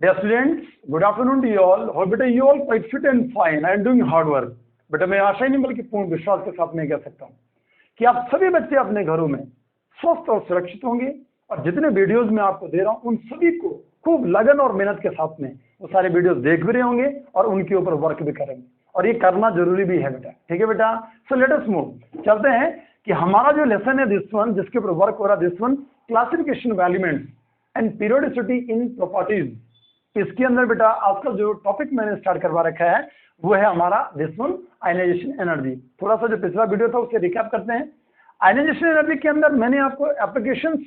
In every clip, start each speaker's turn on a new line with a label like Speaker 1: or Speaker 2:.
Speaker 1: Dear students, good afternoon to you all. Hope बेटा you all quite fit and fine. I am doing hard work. बेटा मैं आशा ही नहीं बल्कि पूर्ण विश्वास के साथ मैं कह सकता हूँ कि आप सभी बच्चे अपने घरों में स्वस्थ और सुरक्षित होंगे और जितने वीडियोस मैं आपको दे रहा हूँ उन सभी को खूब लगन और मेहनत के साथ में वो सारे वीडियोस देख भी रहे होंगे और उनके ऊपर वर्क भी करेंगे और ये करना जरूरी भी है बेटा। ठीक है बेटा, सो लेट अस मूव। चलते हैं कि हमारा जो लेसन है दिस वन, जिसके ऊपर वर्क हो रहा है this one, classification of elements and periodicity in properties. इसके अंदर बेटा आज का जो टॉपिक मैंने स्टार्ट करवा रखा है वो है हमारा दिस वन, आयनाइजेशन एनर्जी। थोड़ा सा जो पिछला वीडियो था उसे रिकैप करते हैं। आयनाइजेशन एनर्जी के अंदर मैंने आपको एप्लीकेशंस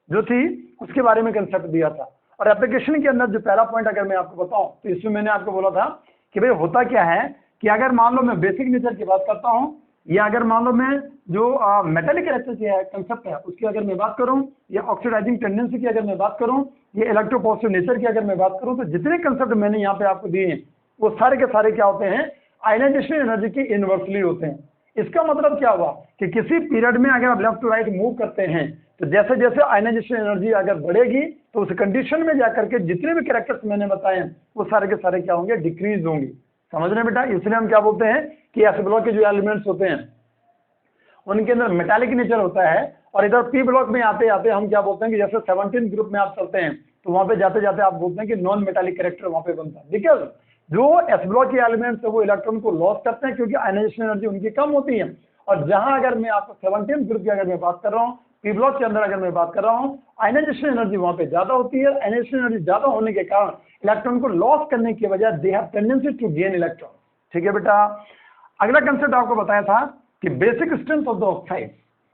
Speaker 1: जो थी उसके बारे में कंसेप्ट दिया था और एप्लीकेशन के अंदर जो पहला पॉइंट अगर मैं आपको बताऊं तो इसमें मैंने आपको बोला था कि भाई होता क्या है कि अगर मान लो मैं बेसिक नेचर की बात करता हूं या अगर मान लो मैं जो मेटेलिक कैरेक्टर कंसेप्ट है उसकी अगर मैं बात करूं या ऑक्सीडाइजिंग टेंडेंसी की अगर मैं बात करूं या इलेक्ट्रोपॉजिटिव नेचर की अगर मैं बात करूं तो जितने कंसेप्ट मैंने यहाँ पे आपको दिए हैं वो सारे के सारे क्या होते हैं, आयनाइजेशन एनर्जी की इनवर्सली होते हैं। इसका मतलब क्या हुआ कि किसी पीरियड में अगर आप लेफ्ट टू राइट मूव करते हैं तो जैसे जैसे आयनाइजेशन एनर्जी अगर बढ़ेगी तो उस कंडीशन में जाकर के जितने भी कैरेक्टर्स मैंने बताए हैं वो सारे के सारे क्या होंगे, डिक्रीज होंगे। समझ रहे बेटा, इसलिए हम क्या बोलते हैं कि एस ब्लॉक के जो एलिमेंट्स होते हैं उनके अंदर मेटालिक नेचर होता है और इधर पी ब्लॉक में आते आते हम क्या बोलते हैं कि जैसे 17 ग्रुप में आप चलते हैं तो वहां पे जाते जाते आप बोलते हैं कि नॉन मेटालिक कैरेक्टर वहां पे बनता है। बिकॉज जो एस ब्लॉक के एलिमेंट्स है वो इलेक्ट्रॉन को लॉस करते हैं क्योंकि आयनाइजेशन एनर्जी उनकी कम होती है। और जहां अगर मैं आपको 17 ग्रुप की अगर मैं बात कर रहा हूँ, पी ब्लॉक के अंदर अगर मैं बात कर रहा हूँ, आयनाइजेशन एनर्जी वहां पे ज्यादा होती है। आयनाइजेशन एनर्जी ज्यादा होने के कारण इलेक्ट्रॉन को लॉस करने की वजह they have tendency to gain electron. ठीक है बेटा, अगला कंसेप्ट आपको बताया था कि basic strength of the oxide,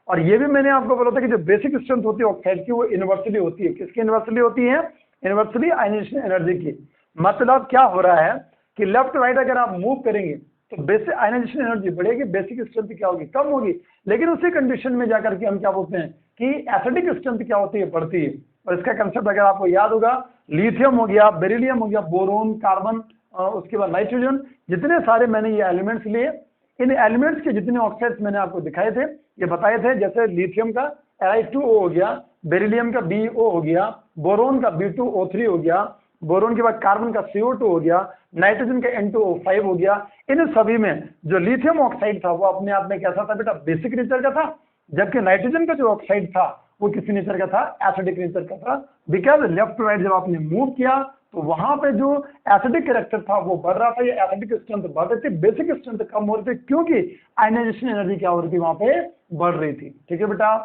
Speaker 1: और ये भी मैंने आपको बोला था कि जो बेसिक स्ट्रेंथ होती है ऑक्साइड की वो इनवर्सली होती है। किसकी इनवर्सली होती है? इनवर्सली आयनाइजेशन एनर्जी की। मतलब क्या हो रहा है कि लेफ्ट राइट अगर आप मूव करेंगे तो बेसिक आयनाइजेशन एनर्जी बढ़ेगी, बेसिक स्ट्रेंथ क्या होगी, कम होगी। लेकिन उसी कंडीशन में जाकर के हम क्या बोलते हैं कि एसिडिक स्ट्रेंथ क्या होती है, बढ़ती है। और इसका कंसेप्ट अगर आपको याद होगा, लिथियम हो गया, बेरिलियम हो गया, बोरोन, कार्बन, उसके बाद नाइट्रोजन, जितने सारे मैंने ये एलिमेंट्स लिए, इन एलिमेंट्स के जितने ऑक्साइड्स मैंने आपको दिखाए थे, ये बताए थे, जैसे लिथियम का Li2O हो गया, बेरिलियम का BO हो गया, बोरोन का B2O3 हो गया, बोरोन के बाद कार्बन का CO2 हो गया, नाइट्रोजन का N2O5 हो गया। इन सभी में जो लिथियम ऑक्साइड था वो अपने आप में कैसा था बेटा, बेसिक नेचर का था, जबकि नाइट्रोजन का जो ऑक्साइड था वो किस नेचर का था, एसिडिक नेचर का था। बिकॉज लेफ्ट टू राइट जब आपने मूव किया तो वहां पे जो एसिडिक कैरेक्टर था वो बढ़ रहा था, या एसिडिक स्ट्रेंथ बढ़ रही थी, बेसिक स्ट्रेंथ कम हो रही थी क्योंकि आयनाइजेशन एनर्जी क्या हो रही थी, वहां पे बढ़ रही थी। ठीक है बेटा,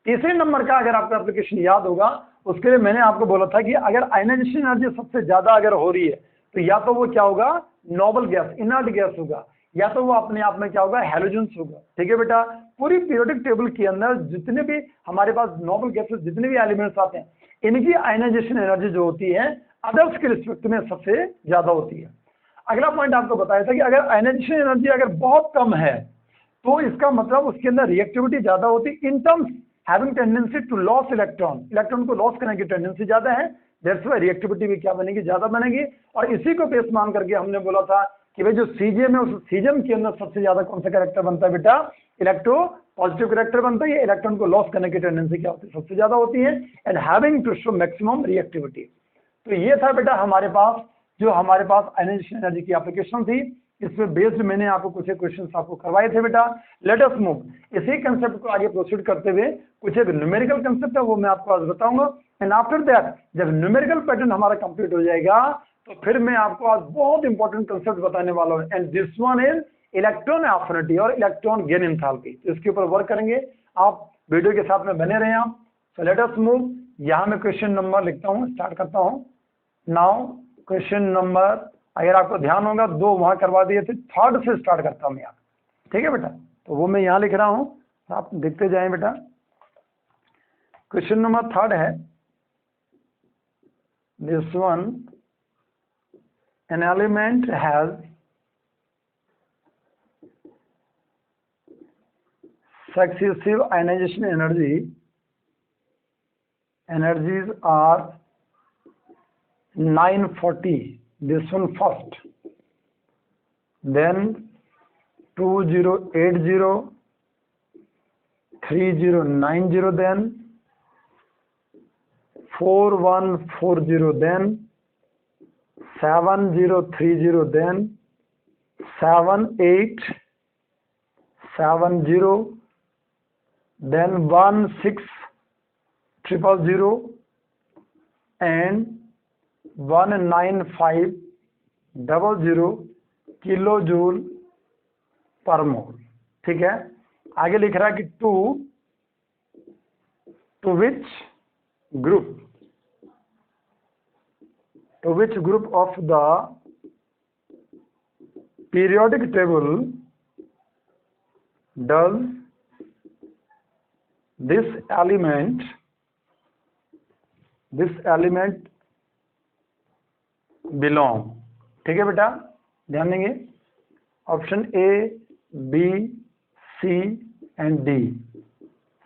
Speaker 1: तीसरे नंबर का अगर आपको एप्लीकेशन याद होगा उसके लिए मैंने आपको बोला था कि अगर आयनाइजेशन एनर्जी सबसे ज्यादा अगर हो रही है तो या तो वो क्या होगा, नोबल गैस, इनर्ट गैस होगा, या तो वो अपने आप में क्या होगा, हैलोजेंस होगा। ठीक है बेटा, पूरी पीरियोडिक टेबल के अंदर जितने भी हमारे पास नोबल गैसेस, जितने भी एलिमेंट्स आते हैं, इनकी आयनाइजेशन एनर्जी जो होती है अदर्स के रिस्पेक्ट में सबसे ज्यादा होती है। अगला पॉइंट आपको बताया था कि अगर आयनाइजेशन एनर्जी अगर बहुत कम है तो इसका मतलब उसके अंदर रिएक्टिविटी ज्यादा होती है, in terms having tendency to loss electron, electron को लॉस करने की टेंडेंसी ज्यादा है, दैट्स व्हाई रिएक्टिविटी भी क्या बनेगी, ज्यादा बनेगी। और इसी को बेस मान करके हमने बोला था कि भाई जो सीजियम है उस सीजियम के अंदर सबसे ज्यादा कौन सा कैरेक्टर बनता है बेटा, इलेक्ट्रो पॉजिटिव कैरेक्टर बनता है। ये इलेक्ट्रॉन को लॉस करने की टेंडेंसी क्या होती है, सबसे ज्यादा होती है, and having to show maximum reactivity. तो ये था बेटा हमारे पास जो हमारे पास आयनाइजेशन एनर्जी की एप्लीकेशन थी। इसमें बेस्ड मैंने आपको कुछ क्वेश्चंस आपको करवाए थे बेटा। लेट अस मूव, इसी कंसेप्ट को आगे प्रोसीड करते हुए कुछ एक न्यूमेरिकल कंसेप्ट है वो मैं आपको आज बताऊंगा, एंड आफ्टर दैट जब न्यूमेरिकल पैटर्न हमारा कंप्लीट हो जाएगा तो फिर मैं आपको आज बहुत इंपॉर्टेंट कंसेप्ट बताने वाला हूं, and this one is electron affinity और इलेक्ट्रॉन गेन एंथैल्पी। तो इसके ऊपर वर्क करेंगे, आप वीडियो के साथ में बने रहे आप। सो लेट अस मूव, यहां मैं क्वेश्चन नंबर लिखता हूं, स्टार्ट करता हूं नाउ। क्वेश्चन नंबर अगर आपको ध्यान होगा 2 वहां करवा दिए थे, 3rd से स्टार्ट करता हूं यहाँ। ठीक है बेटा, तो वो मैं यहाँ लिख रहा हूं, आप देखते जाएं बेटा। क्वेश्चन नंबर 3rd है this one, an element has successive ionization energies are 940, this one first, then 2080, 3090, then 4140, then 7030, then 7870, then 16000 and 19500 kilojoule per mole. ठीक है, आगे लिख रहा है कि to which group of the periodic table does this element belong। ठीक है बेटा, ध्यान देंगे, option A, B, C and D,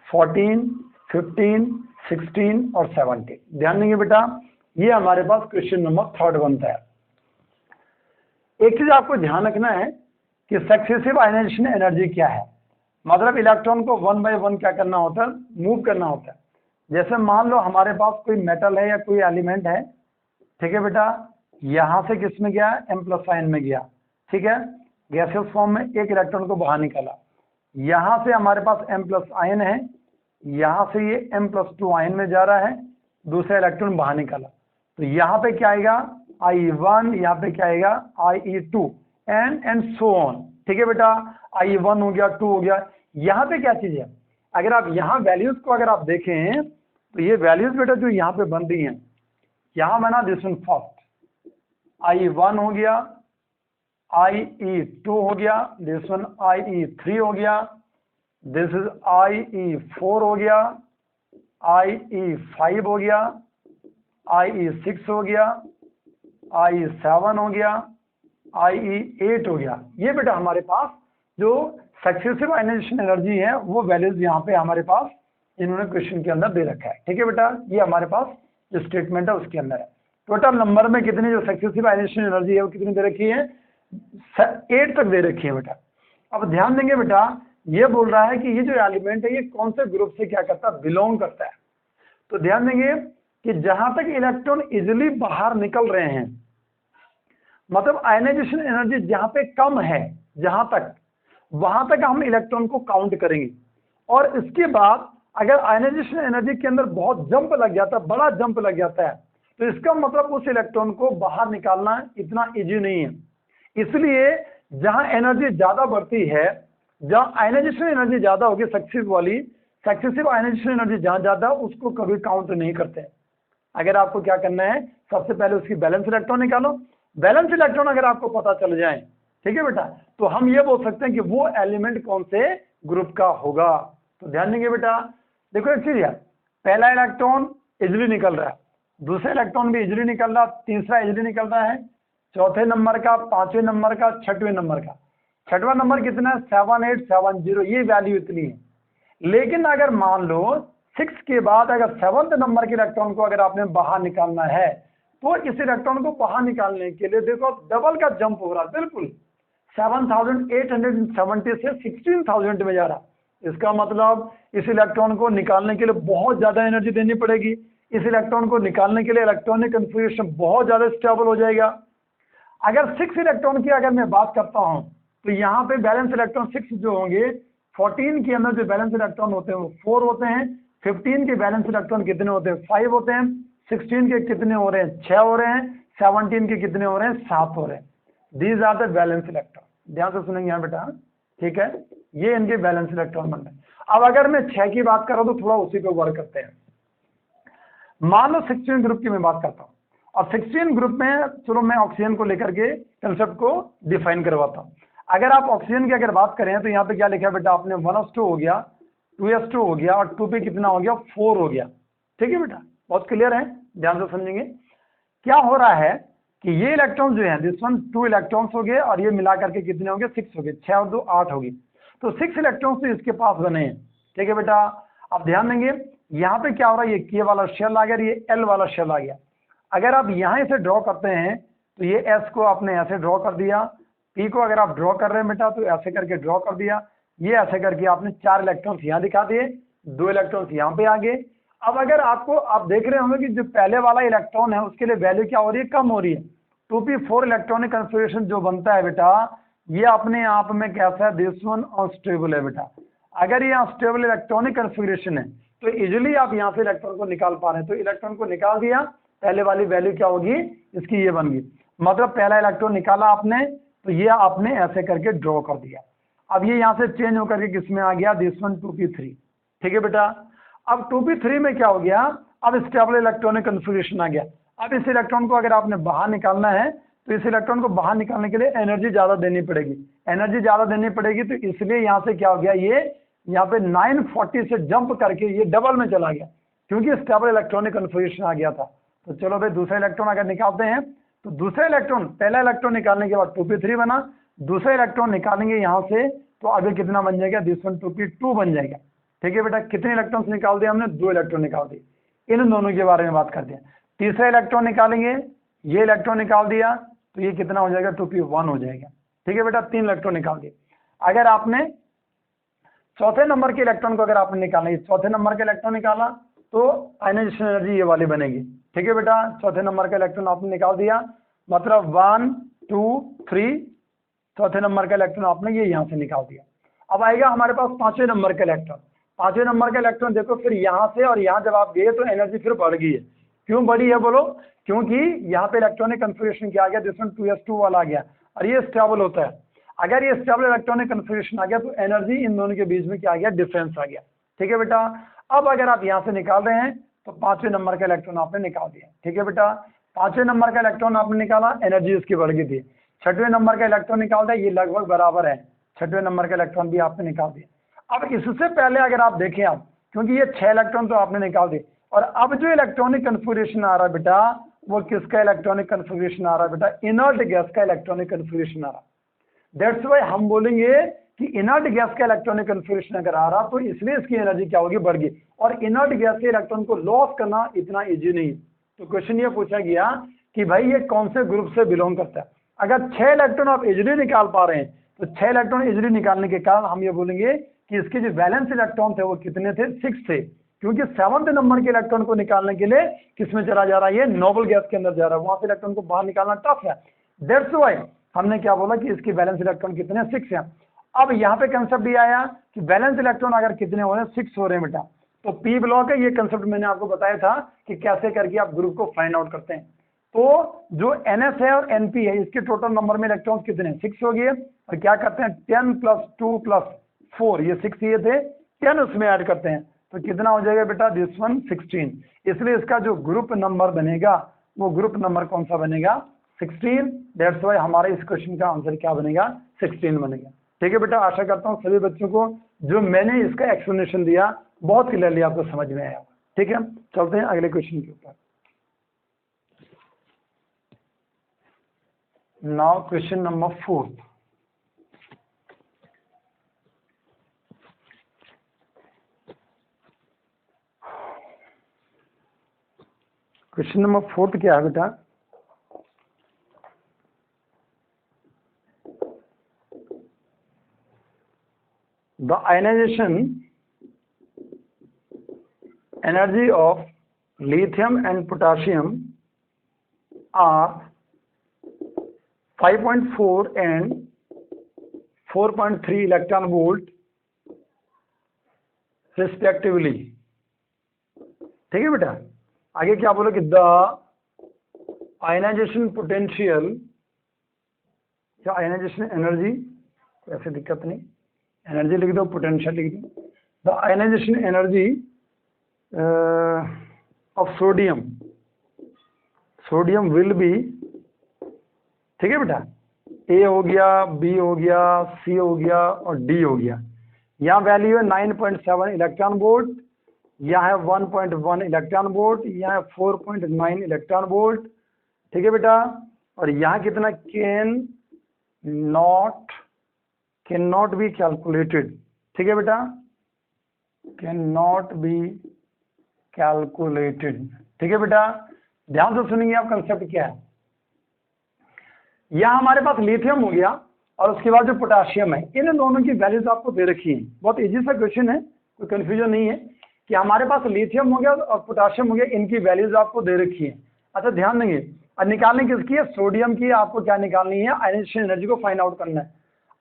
Speaker 1: 14, 15, 16 और 17। ध्यान देंगे बेटा, ये हमारे पास क्वेश्चन नंबर 3 बनता है। एक चीज आपको ध्यान रखना है कि सक्सेसिव आयनाइजेशन एनर्जी क्या है, मतलब इलेक्ट्रॉन को 1 बाय 1 क्या करना होता है, मूव करना होता है। जैसे मान लो हमारे पास कोई मेटल है या कोई एलिमेंट है, ठीक है बेटा, यहां से किस में गया, M+ आयन में गया। ठीक है, गैसियस फॉर्म में एक इलेक्ट्रॉन को बाहर निकाला, यहां से हमारे पास M+ आयन है, यहां से ये M+2 आयन में जा रहा है, दूसरा इलेक्ट्रॉन बाहर निकाला, तो यहाँ पे क्या आएगा, I1, यहाँ पे क्या आएगा, IE2 एंड सो ऑन। ठीक है बेटा, I1 हो गया, 2 हो गया। यहाँ पे क्या चीज है, अगर आप यहाँ वैल्यूज को अगर आप देखें तो ये वैल्यूज बेटा जो यहाँ पे बन रही हैं, यहाँ बना दिस वन फर्स्ट, I1 हो गया, IE2 हो गया, दिस वन IE3 हो गया, दिस इज IE4 हो गया, IE5 हो गया, IE6 हो गया, IE7 हो गया, IE8 हो गया। ये बेटा हमारे पास जो सक्सेसिव आयनाइजेशन एनर्जी है वो वैल्यूज यहाँ पे हमारे पास इन्होंने क्वेश्चन के अंदर दे रखा है। ठीक है बेटा, ये हमारे पास जो स्टेटमेंट है उसके अंदर है। टोटल नंबर में कितनी जो सक्सेसिव आयनाइजेशन एनर्जी है वो कितनी दे रखी है, 8 तक दे रखी है बेटा। अब ध्यान देंगे बेटा, ये बोल रहा है कि ये जो एलिमेंट है ये कौन से ग्रुप से क्या करता है, बिलोंग करता है। तो ध्यान देंगे कि जहां तक इलेक्ट्रॉन इजिली बाहर निकल रहे हैं, मतलब आयनाइजेशन एनर्जी जहां पे कम है, जहां तक, वहां तक हम इलेक्ट्रॉन को काउंट करेंगे। और इसके बाद अगर आयनाइजेशन एनर्जी के अंदर बहुत जंप लग जाता है, बड़ा जंप लग जाता है, तो इसका मतलब उस इलेक्ट्रॉन को बाहर निकालना इतना इजी नहीं है। इसलिए जहां एनर्जी ज्यादा बढ़ती है, जहां आयनाइजेशन एनर्जी ज्यादा होगी, सक्सेसिव आयनाइजेशन एनर्जी जहां ज्यादा, उसको कभी काउंट नहीं करते। अगर आपको क्या करना है, सबसे पहले उसकी बैलेंस इलेक्ट्रॉन निकालो। बैलेंस इलेक्ट्रॉन अगर आपको पता चल जाए, ठीक है बेटा, तो हम ये बोल सकते हैं कि वो एलिमेंट कौन से ग्रुप का होगा। तो ध्यान देंगे बेटा, देखो एक चीज है, पहला इलेक्ट्रॉन इजिली निकल रहा है, दूसरा इलेक्ट्रॉन भी इजिली निकल रहा, तीसरा इजिली निकल रहा है, चौथे नंबर का, पांचवें नंबर का, छठवें नंबर का। छठवां नंबर कितना है, 7870, ये वैल्यू इतनी है। लेकिन अगर मान लो 6 के बाद अगर 7th नंबर के इलेक्ट्रॉन को अगर आपने बाहर निकालना है, तो इस इलेक्ट्रॉन को बाहर निकालने के लिए देखो डबल का जंप हो रहा है, बिल्कुल 7870 से 16000 में जा रहा। इसका मतलब इस इलेक्ट्रॉन को निकालने के लिए बहुत ज्यादा एनर्जी देनी पड़ेगी। इस इलेक्ट्रॉन को निकालने के लिए इलेक्ट्रॉनिक कन्फिग्रेशन बहुत ज्यादा स्टेबल हो जाएगा। अगर 6 इलेक्ट्रॉन की अगर मैं बात करता हूं, तो यहाँ पे बैलेंस इलेक्ट्रॉन 6 जो होंगे, 14 के अंदर जो बैलेंस इलेक्ट्रॉन होते हैं वो 4 होते हैं, 15 के बैलेंस इलेक्ट्रॉन कितने होते हैं, 5 होते हैं, 16 के कितने हो रहे हैं, 6 हो रहे हैं, 17 के कितने हो रहे हैं, 7 हो रहे हैं। These are the balance electron. ध्यान से सुनेंगे यहाँ बेटा, ठीक है, ये इनके बैलेंस इलेक्ट्रॉन बन रहे हैं। अब अगर मैं 6 की बात कर रहा हूं तो थोड़ा उसी पे वर्क करते हैं। मान लो 16 ग्रुप की मैं बात करता हूं, और 16 ग्रुप में चलो मैं ऑक्सीजन को लेकर के कंसेप्ट को डिफाइन करवाता हूं। अगर आप ऑक्सीजन की अगर बात करें तो यहाँ पे क्या लिखा है बेटा आपने, 1s2 हो गया, 2s2 हो गया, और 2 पे कितना हो गया, 4 हो गया। ठीक है बेटा, बहुत क्लियर है, ध्यान से समझेंगे। क्या हो रहा है कि ये इलेक्ट्रॉन जो है, दिस वन 2 इलेक्ट्रॉन्स हो गए, और ये मिला करके कितने हो गए, 6 हो गए, 6 और 2 8 होगी। तो 6 इलेक्ट्रॉन्स तो इसके पास बने हैं। ठीक है बेटा, अब ध्यान देंगे यहाँ पे क्या हो रहा है, ये K वाला शेल आ गया, ये L वाला शेल आ गया। अगर आप यहाँ से ड्रॉ करते हैं तो ये S को आपने ऐसे ड्रॉ कर दिया, P को अगर आप ड्रॉ कर रहे हैं बेटा तो ऐसे करके ड्रॉ कर दिया, ये ऐसे करके आपने 4 इलेक्ट्रॉन्स यहाँ दिखा दिए, 2 इलेक्ट्रॉन्स यहाँ पे आ गए, अब अगर आपको आप देख रहे होंगे कि जो पहले वाला इलेक्ट्रॉन है उसके लिए वैल्यू क्या हो रही है, कम हो रही है। 2p4 इलेक्ट्रॉनिक कन्फिगरेशन जो बनता है बेटा, ये अपने आप में कैसा है, दिस वन अनस्टेबल है बेटा। अगर ये अनस्टेबल इलेक्ट्रॉनिक कन्फिगरेशन है तो इजिली आप यहाँ से इलेक्ट्रॉन को निकाल पा रहे हैं। तो इलेक्ट्रॉन को निकाल दिया, पहले वाली वैल्यू क्या होगी इसकी, ये बन गई। मतलब पहला इलेक्ट्रॉन निकाला आपने तो ये आपने ऐसे करके ड्रॉ कर दिया। अब ये यहाँ से चेंज होकर के किसमें आ गया, दिस वन 2p3। ठीक है बेटा, अब 2p3 में क्या हो गया, अब स्टेबल इलेक्ट्रॉनिक कन्फिगरेशन आ गया। अब इस इलेक्ट्रॉन को अगर आपने बाहर निकालना है तो इस इलेक्ट्रॉन को बाहर निकालने के लिए एनर्जी ज्यादा देनी पड़ेगी। एनर्जी ज्यादा देनी पड़ेगी तो इसलिए यहाँ से क्या हो गया, ये यहाँ पे 940 से जंप करके ये डबल में चला गया, क्योंकि स्टेबल इलेक्ट्रॉनिक कन्फिगरेशन आ गया था। तो चलो भाई दूसरा इलेक्ट्रॉन अगर निकालते हैं तो दूसरा इलेक्ट्रॉन, पहला इलेक्ट्रॉन निकालने के बाद 2p3 बना, दूसरा इलेक्ट्रॉन निकालेंगे यहाँ से तो अभी कितना बन जाएगा, दिस वन 2p2 बन जाएगा। ठीक है बेटा, कितने इलेक्ट्रॉन्स निकाल दिए हमने, 2 इलेक्ट्रॉन निकाल दिए। इन दोनों के बारे में बात करते हैं। तीसरा इलेक्ट्रॉन निकालेंगे, ये इलेक्ट्रॉन निकाल दिया तो ये कितना हो जाएगा, 2p1 हो जाएगा। ठीक है बेटा, 3 इलेक्ट्रॉन निकाल दिए। अगर आपने चौथे नंबर के इलेक्ट्रॉन को अगर आपने निकाला, चौथे नंबर का इलेक्ट्रॉन निकाला तो आयनाइजेशन एनर्जी ये वाली बनेगी। ठीक है बेटा, चौथे नंबर का इलेक्ट्रॉन आपने निकाल दिया, मतलब 1 2 3, चौथे नंबर का इलेक्ट्रॉन आपने ये यहाँ से निकाल दिया। अब आएगा हमारे पास पांचवें नंबर का इलेक्ट्रॉन। पांचवें नंबर का इलेक्ट्रॉन देखो, फिर यहाँ से और यहाँ जब आप गए तो एनर्जी फिर बढ़ गई है। क्यों बढ़ी है बोलो, क्योंकि यहाँ पे इलेक्ट्रॉनिक कन्फिगरेशन क्या आ गया, जिसमें 2s2 वाला आ गया और ये स्टेबल होता है। अगर ये स्टेबल इलेक्ट्रॉनिक कन्फिगरेशन आ गया तो एनर्जी इन दोनों के बीच में क्या आ गया, डिफरेंस आ गया। ठीक है बेटा, अब अगर आप यहाँ से निकाल रहे हैं तो पांचवें नंबर का इलेक्ट्रॉन आपने निकाल दिया। ठीक है बेटा, पांचवें नंबर का इलेक्ट्रॉन आपने निकाला, एनर्जी इसकी बढ़ गई थी। छठवें नंबर का इलेक्ट्रॉन निकाल दिया, ये लगभग बराबर है, छठवें नंबर का इलेक्ट्रॉन भी आपने निकाल दिया। अब इससे पहले अगर आप देखें आप, क्योंकि ये 6 इलेक्ट्रॉन तो आपने निकाल दिए, और अब जो इलेक्ट्रॉनिक कन्फिगरेशन आ रहा है बेटा, वो किसका इलेक्ट्रॉनिक कन्फिगरेशन आ रहा है बेटा, इनर्ट गैस का इलेक्ट्रॉनिक कन्फिगरेशन आ रहा है। दैट्स वाई हम बोलेंगे कि इनर्ट गैस का इलेक्ट्रॉनिक कन्फिगरेशन अगर आ रहा तो इसलिए इसकी एनर्जी क्या होगी, बढ़ गई। और इनर्ट गैस के इलेक्ट्रॉन को लॉस करना इतना इजी नहीं। तो क्वेश्चन ये पूछा गया कि भाई ये कौन से ग्रुप से बिलोंग करता है। अगर 6 इलेक्ट्रॉन आप इजिली निकाल पा रहे हैं तो 6 इलेक्ट्रॉन इजिली निकालने के कारण हम ये बोलेंगे कि इसके जो वैलेंस इलेक्ट्रॉन थे वो कितने थे, 6 थे। क्योंकि 7वें नंबर के इलेक्ट्रॉन को निकालने के लिए किसमें चला जा रहा है, ये नोबल गैस के अंदर जा रहा है, वहां से इलेक्ट्रॉन को बाहर निकालना टफ है। दैट्स वाई हमने क्या बोला कि इसकी वैलेंस इलेक्ट्रॉन कितने, 6 हैं। अब यहाँ पे कंसेप्ट ये आया कि वैलेंस इलेक्ट्रॉन अगर कितने हो रहे हैं, 6 हो रहे हैं बेटा, तो पी ब्लॉक है। ये कंसेप्ट मैंने आपको बताया था कि कैसे करके आप ग्रुप को फाइंड आउट करते हैं। तो जो NS है और NP है, इसके टोटल नंबर में इलेक्ट्रॉन कितने, 6 हो गए। और क्या करते हैं, 10 + 2 + 4, ये 6 ये थे, 10 उसमें ऐड करते हैं तो कितना हो जाएगा बेटा, दिस वन 16। इसलिए इसका जो ग्रुप नंबर बनेगा वो ग्रुप नंबर कौन सा बनेगा, 16। दैट्स वाई हमारे इस क्वेश्चन का आंसर क्या बनेगा, 16 बनेगा। ठीक है बेटा, आशा करता हूँ सभी बच्चों को जो मैंने इसका एक्सप्लेनेशन दिया बहुत क्लियरली आपको समझ में आया। ठीक है, चलते हैं अगले क्वेश्चन के ऊपर। Now question number 4। Question number 4 क्या है बेटा, the ionisation energy of lithium and potassium are 5.4 and 4.3 electron volt respectively। ठीक है बेटा, आगे क्या बोलो कि द आयनाइजेशन पोटेंशियल या आयनाइजेशन एनर्जी, ऐसे दिक्कत नहीं, एनर्जी लिख दो, पोटेंशियल लिख दो। The ionisation energy of sodium, sodium will be, ठीक है बेटा, ए हो गया, बी हो गया, सी हो गया और डी हो गया। यहाँ वैल्यू है 9.7 इलेक्ट्रॉन वोल्ट, यहाँ है 1.1 इलेक्ट्रॉन वोल्ट, यहाँ है 4.9 इलेक्ट्रॉन वोल्ट। ठीक है बेटा, और यहाँ कितना कैन नॉट बी कैलकुलेटेड। ठीक है बेटा, कैन नॉट बी कैलकुलेटेड। ठीक है बेटा, ध्यान से सुनेंगे आप, कंसेप्ट क्या है। यहाँ हमारे पास लिथियम हो गया और उसके बाद जो पोटाशियम है, इन दोनों की वैल्यूज आपको दे रखी है। बहुत इजी सा क्वेश्चन है, कोई कंफ्यूजन नहीं है। कि हमारे पास लिथियम हो गया और पोटाशियम हो गया, इनकी वैल्यूज आपको दे रखी है। अच्छा ध्यान देंगे, और निकालने किसकी है, सोडियम की। आपको क्या निकालनी है, आयनाइजेशन एनर्जी को फाइंड आउट करना है।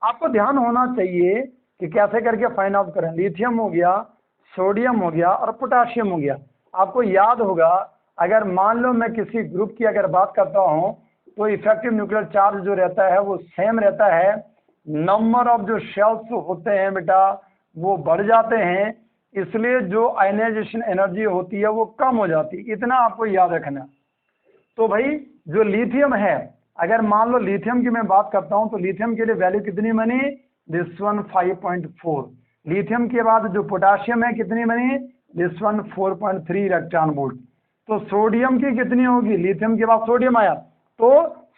Speaker 1: आपको ध्यान होना चाहिए कि कैसे करके फाइंड आउट करें। लिथियम हो गया, सोडियम हो गया और पोटाशियम हो गया। आपको याद होगा, अगर मान लो मैं किसी ग्रुप की अगर बात करता हूं तो इफेक्टिव न्यूक्लियर चार्ज जो रहता है वो सेम रहता है, नंबर ऑफ जो शेल्स होते हैं बेटा वो बढ़ जाते हैं, इसलिए जो आयनाइजेशन एनर्जी होती है वो कम हो जाती है। इतना आपको याद रखना। तो भाई जो लिथियम है, अगर मान लो लिथियम की मैं बात करता हूं तो लिथियम के लिए वैल्यू कितनी बनी, दिस वन 5.4। लिथियम के बाद जो पोटाशियम है कितनी बनी, दिस वन 4.3 इलेक्ट्रॉन वोल्ट। तो सोडियम की कितनी होगी, लिथियम के बाद सोडियम आया तो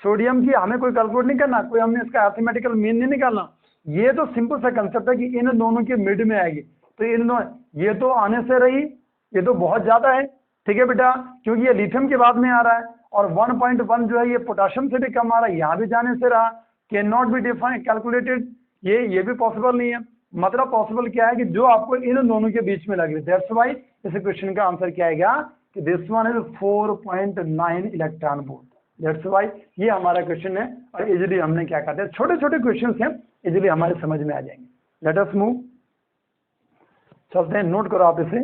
Speaker 1: सोडियम की हमें कोई कैलकुलेट नहीं करना, कोई हमने इसका अरिथमेटिकल मीन नहीं निकालना। ये तो सिंपल सा कंसेप्ट है कि इन दोनों के मिड में आएगी। तो इन दोनों, ये तो आने से रही, ये तो बहुत ज्यादा है, ठीक है बेटा, क्योंकि ये लिथियम के बाद में आ रहा है। और 1.1 जो है ये पोटाशियम से भी कम आ रहा है, यहाँ भी जाने से रहा, can not be defined calculated, ये भी पॉसिबल नहीं है। मतलब पॉसिबल क्या है कि जो आपको इन दोनों के बीच में लग रही है। दैट्स व्हाई इस क्वेश्चन का आंसर क्या आएगा कि this one is 4.9 electron volt. That's why ये हमारा क्वेश्चन है। और इजीली हमने क्या कहते हैं, छोटे छोटे क्वेश्चन हैं, इजीली हमारे समझ में आ जाएंगे। लेट अस मूव, चलते हैं, नोट करो आप इसे,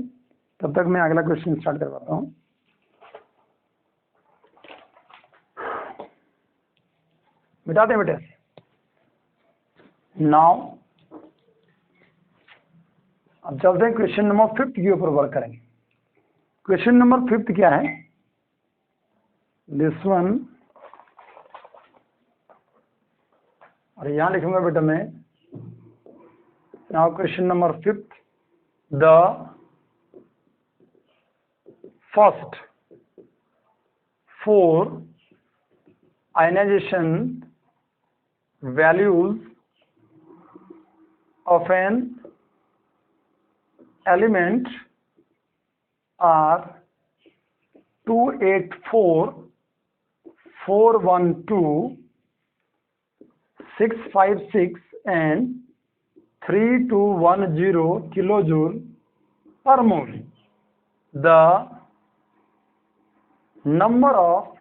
Speaker 1: तब तक मैं अगला क्वेश्चन स्टार्ट करवाता हूँ। मिटाते हैं बेटे। नाउ अब चलते हैं क्वेश्चन नंबर 5 के ऊपर वर्क करेंगे। क्वेश्चन नंबर 5 क्या है, दिस वन, और यहां लिखूंगा बेटा मैं। Now question number 5, the first 4 ionization values of an element are 284, 412, 656 and 3210 kilojoule per mole. The number of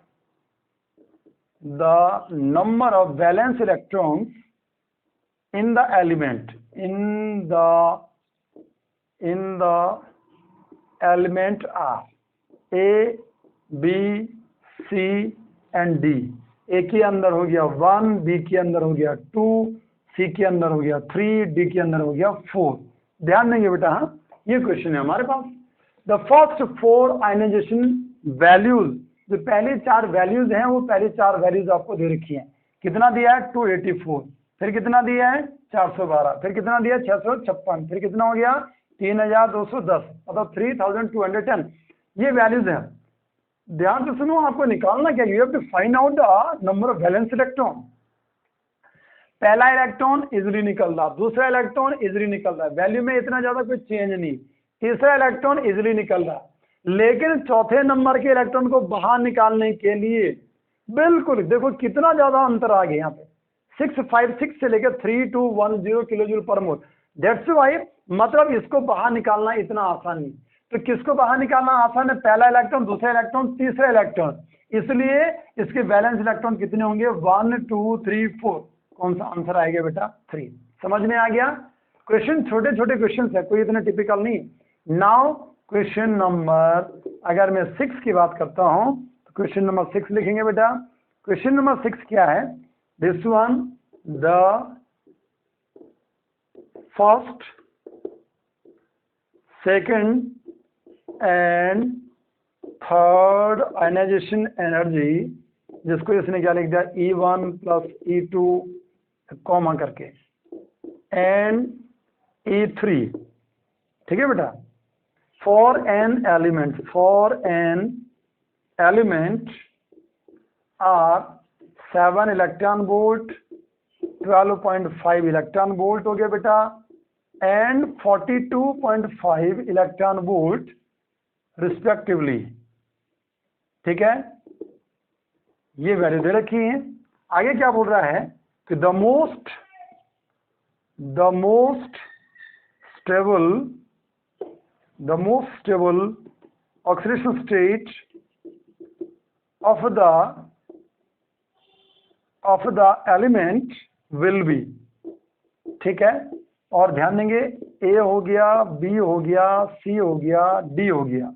Speaker 1: valence electrons in the element are A, B, C and D। A के अंदर हो गया 1, B के अंदर हो गया 2, C के अंदर हो गया 3, D के अंदर हो गया 4। ध्यान देंगे बेटा, हाँ ये क्वेश्चन है हमारे पास। द फर्स्ट 4 आयनाइजेशन वैल्यूज, जो पहले 4 वैल्यूज हैं वो पहले 4 वैल्यूज आपको दे रखी हैं। कितना दिया है, 284, फिर कितना दिया है 412, फिर कितना दिया 656, फिर कितना हो गया 3210, मतलब 3210। ये वैल्यूज हैं। ध्यान से सुनो, आपको निकालना क्या, you have to find out the number of valence electron. पहला इलेक्ट्रॉन इजिली निकल रहा, दूसरा इलेक्ट्रॉन इजिली निकल रहा है, वैल्यू में इतना ज्यादा कोई चेंज नहीं। तीसरा इलेक्ट्रॉन इजिली निकल रहा, लेकिन चौथे नंबर के इलेक्ट्रॉन को बाहर निकालने के लिए बिल्कुल देखो कितना ज्यादा अंतर आ गया यहाँ पे, 656 से लेकर 3210 किलोजूल पर मोल। दैट्स व्हाई मतलब इसको बाहर निकालना इतना आसान नहीं। तो किसको बाहर निकालना आसान है, पहला इलेक्ट्रॉन, दूसरा इलेक्ट्रॉन, तीसरा इलेक्ट्रॉन। इसलिए इसके वैलेंस इलेक्ट्रॉन कितने होंगे, 1 2 3 4। कौन सा आंसर आएगा बेटा, 3। समझ में आ गया। क्वेश्चन छोटे छोटे क्वेश्चन है, कोई इतना टिपिकल नहीं। नाउ क्वेश्चन नंबर, अगर मैं 6 की बात करता हूं तो क्वेश्चन नंबर 6 लिखेंगे बेटा। क्वेश्चन नंबर 6 क्या है, this one, the first, second and third ionisation energy, जिसको इसने क्या लिख दिया, E1 प्लस E2 कॉमा करके, एंड E3, ठीक है बेटा। For an element are 7 electron volt, 12.5 electron volt हो गया बेटा, एंड 42.5 इलेक्ट्रॉन वोल्ट रिस्पेक्टिवली। ठीक है, ये वैल्यू दे रखी है। आगे क्या बोल रहा है कि the most stable the most stable oxidation state of the element will be, ठीक है। और ध्यान देंगे A हो गया, B हो गया, C हो गया, D हो गया,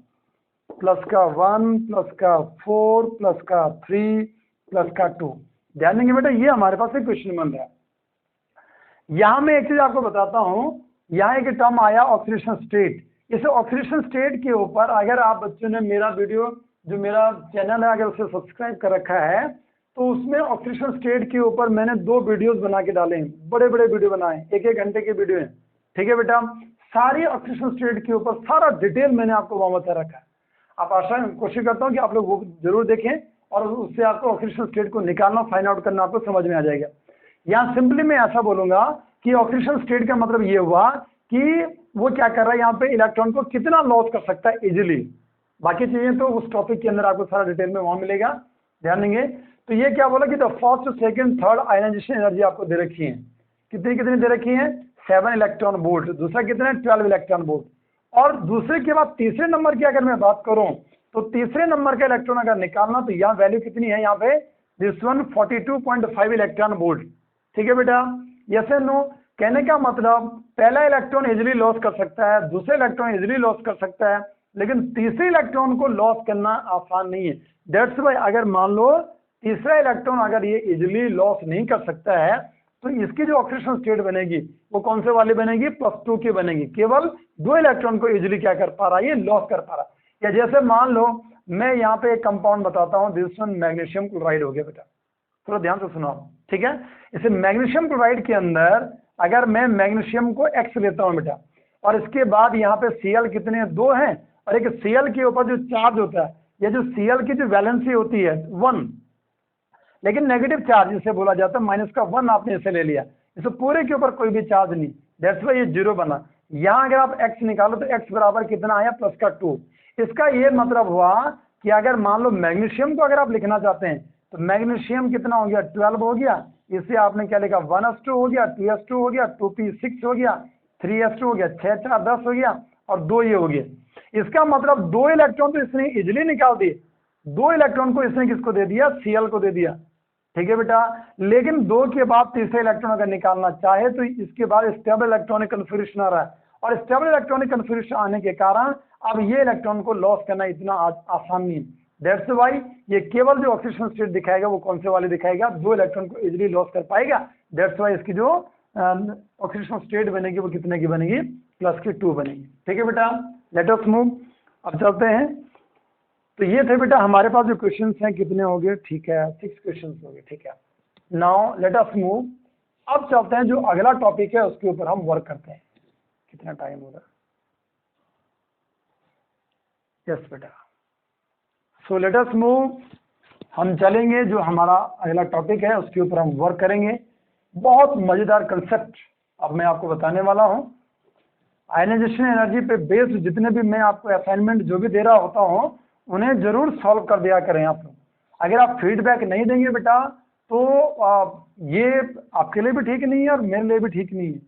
Speaker 1: प्लस का 1 प्लस का 4 प्लस का 3 प्लस का 2। ध्यान देंगे बेटा, ये हमारे पास एक क्वेश्चन बन रहा है। यहां मैं एक चीज आपको बताता हूं, यहाँ एक टर्म आया ऑक्सीडेशन स्टेट। इस ऑक्सीडेशन स्टेट के ऊपर अगर आप बच्चों ने मेरा वीडियो, जो मेरा चैनल है, अगर उसे सब्सक्राइब कर रखा है, तो उसमें ऑक्सीडेशन स्टेट के ऊपर मैंने 2 वीडियोस बना के डाले हैं, बड़े बड़े वीडियो बनाए, 1-1 घंटे के वीडियो हैं, ठीक है बेटा। सारी ऑक्सीडेशन स्टेट के ऊपर सारा डिटेल मैंने आपको वहां बता रखा है। आप आशा कोशिश करता हूँ कि आप लोग वो जरूर देखें और उससे आपको ऑक्सीडेशन स्टेट को निकालना, फाइंड आउट करना आपको समझ में आ जाएगा। यहाँ सिंपली मैं ऐसा बोलूंगा कि ऑक्सीडेशन स्टेट का मतलब ये हुआ कि वो क्या कर रहा है, यहाँ पे इलेक्ट्रॉन को कितना लॉस कर सकता है इजिली। बाकी चीजें तो उस टॉपिक के अंदर आपको सारा डिटेल में वहां मिलेगा, ध्यान देंगे। तो ये क्या बोला कि the first, second, third ionisation energy आपको दे रखी है। कितनी कितनी दे रखी है? 7 इलेक्ट्रॉन वोल्ट। दूसरा कितना है? 12 इलेक्ट्रॉन वोल्ट। और दूसरे के बाद तीसरे नंबर की अगर मैं बात करूं, तो तीसरे नंबर का इलेक्ट्रॉन अगर निकालना, तो यहाँ वैल्यू कितनी है, यहाँ पे दिस वन 42.5 इलेक्ट्रॉन वोल्ट, ठीक है बेटा। Yes and no? कहने का मतलब पहला इलेक्ट्रॉन इजिली लॉस कर सकता है, दूसरा इलेक्ट्रॉन इजिली लॉस कर सकता है, लेकिन तीसरे इलेक्ट्रॉन को लॉस करना आसान नहीं है। दैट्स वाई अगर मान लो तीसरा इलेक्ट्रॉन अगर ये इजिली लॉस नहीं कर सकता है, तो इसकी जो ऑक्सीडेशन स्टेट बनेगी वो कौन से वाली बनेगी? +2 की बनेगी। केवल 2 इलेक्ट्रॉन को इजिली क्या कर पा रहा है, ये लॉस कर पा रहा है। या जैसे मान लो मैं यहाँ पे एक कंपाउंड बताता हूँ, दिस वन मैग्नीशियम क्लोराइड हो गया बेटा, थोड़ा ध्यान से सुनो, ठीक है। इसे मैग्नीशियम क्लोराइड के अंदर अगर मैं मैग्नीशियम को X लेता हूँ बेटा, और इसके बाद यहाँ पे Cl कितने हैं? 2 हैं, और एक Cl के ऊपर जो चार्ज होता है, या जो Cl की जो वैलेंसी होती है 1, लेकिन नेगेटिव चार्ज इसे बोला जाता है, -1 आपने इसे ले लिया, इसे पूरे के ऊपर कोई भी चार्ज नहीं, दैट्स वाई ये 0 बना। यहाँ अगर आप X निकालो तो X बराबर कितना आया? +2। इसका ये मतलब हुआ कि अगर मान लो मैग्नीशियम को अगर आप लिखना चाहते हैं, तो मैग्नीशियम कितना हो गया? 12 हो गया। इसे आपने क्या लिखा? 1s2 हो गया, 2s2 हो गया, 2p6 हो गया, 3s2 हो गया, 6 4 10 हो गया, और 2 ये हो गया। इसका मतलब 2 इलेक्ट्रॉन तो इसने इजिली निकाल दिए, 2 इलेक्ट्रॉन को इसने किसको दे दिया? Cl को दे दिया, ठीक है बेटा। लेकिन 2 के बाद तीसरा इलेक्ट्रॉन अगर निकालना चाहे, तो इसके बाद स्टेबल इलेक्ट्रॉनिक कन्फिगरेशन आ रहा है, और स्टेबल इलेक्ट्रॉनिक कन्फिगरेशन आने के कारण अब ये इलेक्ट्रॉन को लॉस करना इतना आसान नहीं है। दैट्स वाई ये केवल जो ऑक्सीडेशन स्टेट दिखाएगा वो कौन से वाले दिखाएगा? 2 इलेक्ट्रॉन को इजिली लॉस कर पाएगा। दैट्स वाई इसकी जो ऑक्सीडेशन स्टेट बनेगी वो कितने की बनेगी? +2 बनेगी, ठीक है बेटा। लेट अस मूव, अब चलते हैं। तो ये थे बेटा हमारे पास जो क्वेश्चंस हैं, कितने हो गए? ठीक है, 6 क्वेश्चंस हो गए, ठीक है। नाउ लेट अस मूव, अब चलते हैं जो अगला टॉपिक है उसके ऊपर हम वर्क करते हैं। कितना टाइम हो रहा है? यस बेटा। सो लेट अस मूव, हम चलेंगे, जो हमारा अगला टॉपिक है उसके ऊपर हम वर्क करेंगे। बहुत मजेदार कंसेप्ट अब मैं आपको बताने वाला हूं। आयनाइजेशन एनर्जी पे बेस्ड जितने भी मैं आपको असाइनमेंट जो भी दे रहा होता हूं, उन्हें जरूर सॉल्व कर दिया करें आप लोग। अगर आप फीडबैक नहीं देंगे बेटा, तो ये आपके लिए भी ठीक नहीं है और मेरे लिए भी ठीक नहीं है,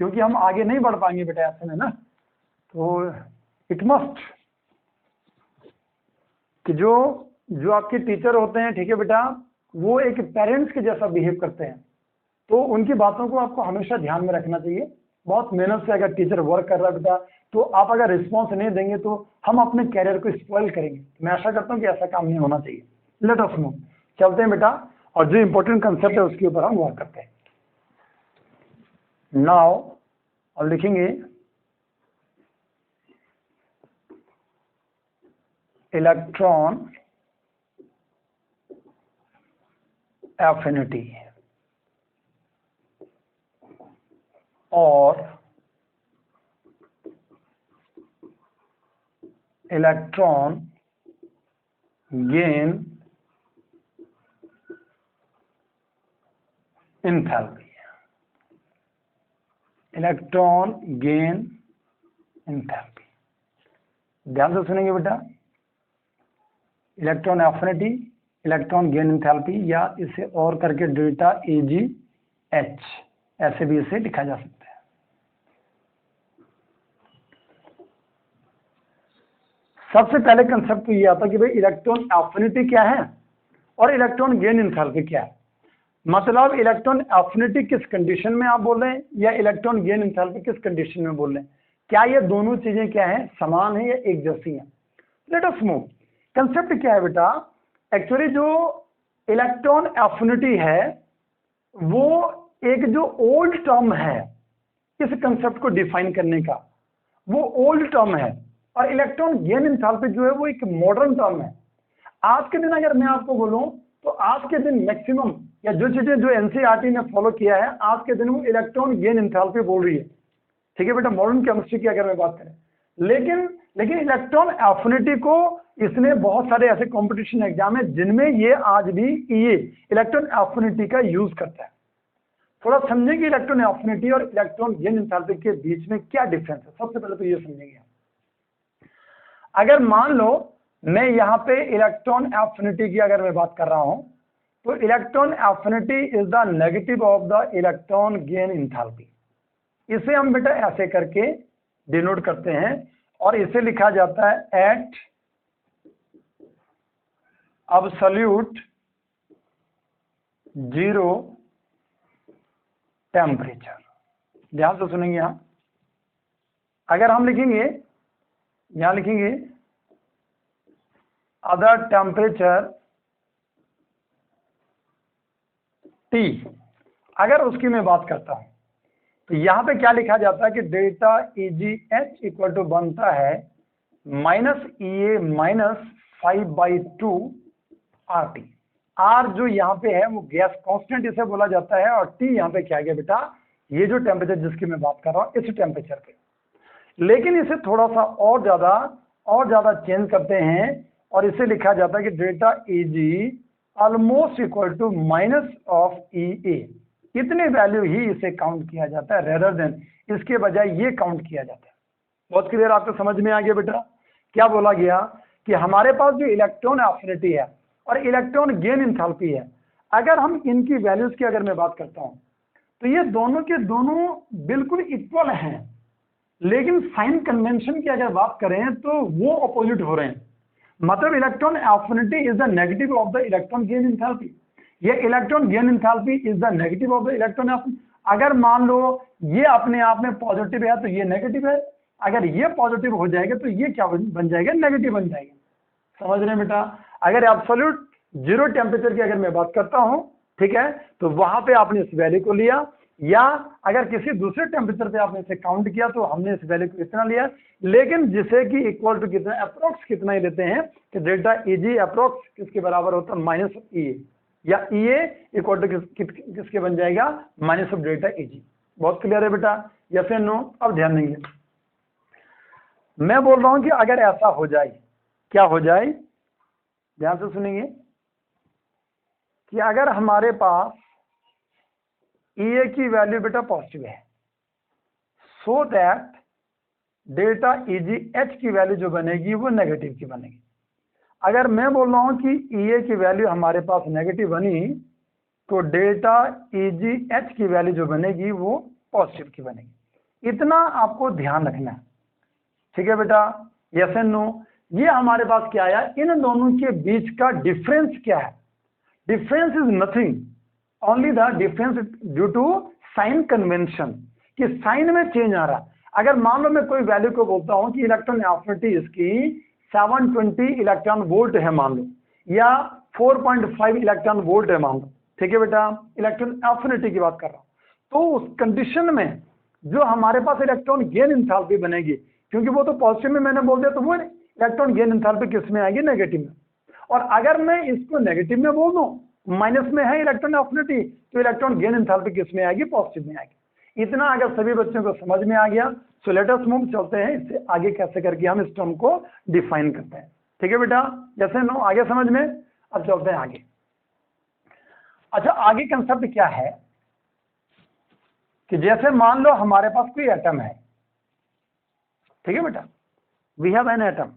Speaker 1: क्योंकि हम आगे नहीं बढ़ पाएंगे बेटा ऐसे में ना। तो इट मस्ट कि जो आपके टीचर होते हैं, ठीक है बेटा, वो एक पेरेंट्स के जैसा बिहेव करते हैं, तो उनकी बातों को आपको हमेशा ध्यान में रखना चाहिए। बहुत मेहनत से अगर टीचर वर्क कर रहा है बेटा, तो आप अगर रिस्पॉन्स नहीं देंगे तो हम अपने कैरियर को स्पॉइल करेंगे। मैं आशा करता हूँ कि ऐसा काम नहीं होना चाहिए। लेट अस मूव, चलते हैं बेटा, और जो इंपॉर्टेंट कंसेप्ट है उसके ऊपर हम वर्क करते हैं। नाउ और लिखेंगे इलेक्ट्रॉन एफिनिटी और electron gain enthalpy. Electron gain enthalpy, ध्यान से सुनेंगे बेटा। Electron affinity, electron gain enthalpy, या इसे और करके डेल्टा AgH ऐसे भी इसे लिखा जा सकता है। सबसे पहले कंसेप्ट तो ये आता कि भाई इलेक्ट्रॉन एफिनिटी क्या है और इलेक्ट्रॉन गेन एंथैल्पी क्या है। मतलब इलेक्ट्रॉन एफिनिटी किस कंडीशन में आप बोल रहे हैं या इलेक्ट्रॉन गेन एंथैल्पी किस कंडीशन में बोल रहे हैं, क्या ये दोनों चीजें क्या है, समान है या एक जैसी हैं। Late us move. कंसेप्ट क्या है बेटा, एक्चुअली जो इलेक्ट्रॉन एफिनिटी है वो एक जो ओल्ड टर्म है इस कंसेप्ट को डिफाइन करने का, वो ओल्ड टर्म है, और इलेक्ट्रॉन गेन एंथैल्पी जो है वो एक मॉडर्न टर्म है। आज के दिन अगर मैं आपको बोलूं तो आज के दिन मैक्सिमम या जो चीजें जो एनसीईआरटी ने फॉलो किया है आज के दिन वो इलेक्ट्रॉन गेन एंथैल्पी बोल रही है। ठीक है बेटा, मॉडर्न केमिस्ट्री की अगर मैं बात करें, लेकिन इलेक्ट्रॉन एफिनिटी को इसने बहुत सारे ऐसे कंपटीशन एग्जाम है जिनमें ये आज भी ये इलेक्ट्रॉन एफिनिटी का यूज करता है। थोड़ा समझेंगे इलेक्ट्रॉन एफिनिटी और इलेक्ट्रॉन गेन एंथैल्पी के बीच में क्या डिफरेंस है। सबसे पहले तो ये समझेंगे, अगर मान लो मैं यहाँ पे इलेक्ट्रॉन एफिनिटी की अगर मैं बात कर रहा हूं तो electron affinity is the negative of the electron gain enthalpy. इसे हम बेटा ऐसे करके डिनोट करते हैं और इसे लिखा जाता है एट एब्सोल्यूट जीरो टेम्परेचर। ध्यान से सुनेंगे, यहां अगर हम लिखेंगे, यहां लिखेंगे अदर टेम्परेचर T, अगर उसकी मैं बात करता हूं तो यहां पे क्या लिखा जाता है कि डेल्टा EgH इक्वल टू बनता है -EA माइनस 5/2 RT। R जो यहाँ पे है वो गैस कांस्टेंट इसे बोला जाता है, और T यहाँ पे क्या गया बेटा, ये जो टेम्परेचर जिसकी मैं बात कर रहा हूँ इस टेम्परेचर पे। लेकिन इसे थोड़ा सा और ज्यादा चेंज करते हैं और इसे लिखा जाता है कि delta Eg almost equal to minus of EA। इतने वैल्यू ही इसे काउंट किया जाता है रेदर देन इसके बजाय ये काउंट किया जाता है। बहुत क्लियर, आपको समझ में आ गया बेटा। क्या बोला गया कि हमारे पास जो इलेक्ट्रॉन एफिनिटी है और इलेक्ट्रॉन गेन एंथैल्पी है, अगर हम इनकी वैल्यूज की अगर मैं बात करता हूं तो ये दोनों के दोनों बिल्कुल इक्वल हैं, लेकिन साइन कन्वेंशन की अगर बात करें तो वो अपोजिट हो रहे हैं। मतलब electron affinity is the negative of the electron gain enthalpy, ये electron gain enthalpy is the negative of the electron affinity. अगर मान लो ये अपने आप में पॉजिटिव है तो ये नेगेटिव है, अगर ये पॉजिटिव हो जाएगा तो ये क्या बन जाएगा, नेगेटिव बन जाएगा। समझ रहे हैं बेटा। अगर एब्सोल्यूट जीरो टेम्परेचर की अगर मैं बात करता हूं, ठीक है, तो वहां पे आपने इस वैल्यू को लिया, या अगर किसी दूसरे टेम्परेचर पे आपने इसे काउंट किया तो हमने इस वैल्यू को इतना लिया, लेकिन जिसे कि इक्वल टू कितना, अप्रोक्स कितना ही लेते हैं कि डेल्टा Eg अप्रोक्स किसके बराबर होता है, माइनस ऑफ EA, या EA इक्वल टू किसके बन जाएगा, माइनस ऑफ डेल्टा Eg। बहुत क्लियर है बेटा, यस या नो। अब ध्यान देंगे, मैं बोल रहा हूं कि अगर ऐसा हो जाए, क्या हो जाए, ध्यान से सुनेंगे, कि अगर हमारे पास EA की वैल्यू बेटा पॉजिटिव है, सो दैट डेल्टा EgH की वैल्यू जो बनेगी वो नेगेटिव की बनेगी। अगर मैं बोल रहा हूं कि EA की वैल्यू हमारे पास नेगेटिव बनी तो डेल्टा EgH की वैल्यू जो बनेगी वो पॉजिटिव की बनेगी। इतना आपको ध्यान रखना है, ठीक है बेटा, यस एंड नो। ये हमारे पास क्या आया, इन दोनों के बीच का डिफरेंस क्या है, difference is nothing, only the difference due to sign convention, कि साइन में चेंज आ रहा। अगर मान लो मैं कोई वैल्यू को बोलता हूं कि इलेक्ट्रॉन एफिनिटी इसकी 720 इलेक्ट्रॉन वोल्ट है मान लो, या 4.5 इलेक्ट्रॉन वोल्ट है मान लो, ठीक है बेटा, इलेक्ट्रॉन एफिनिटी की बात कर रहा हूं, तो उस कंडीशन में जो हमारे पास इलेक्ट्रॉन गेन एंथैल्पी बनेगी, क्योंकि वो तो पॉजिटिव में मैंने बोल दिया, तो वो इलेक्ट्रॉन गेन एंथैल्पी किस में आएगी, नेगेटिव में। और अगर मैं इसको नेगेटिव में बोल दूं, माइनस में है इलेक्ट्रॉन एफिनिटी, तो इलेक्ट्रॉन गेन एंथैल्पी किस में आएगी, पॉजिटिव में आएगी। इतना अगर सभी बच्चों को समझ में आ गया, सो लेट अस मूव, चलते हैं इससे आगे कैसे करके हम इस टर्म को डिफाइन करते हैं। ठीक है बेटा, जैसे नो, आगे समझ में। अब चलते हैं आगे। अच्छा, आगे कंसेप्ट क्या है कि जैसे मान लो हमारे पास कोई एटम है, ठीक है बेटा, वी हैव एन एटम,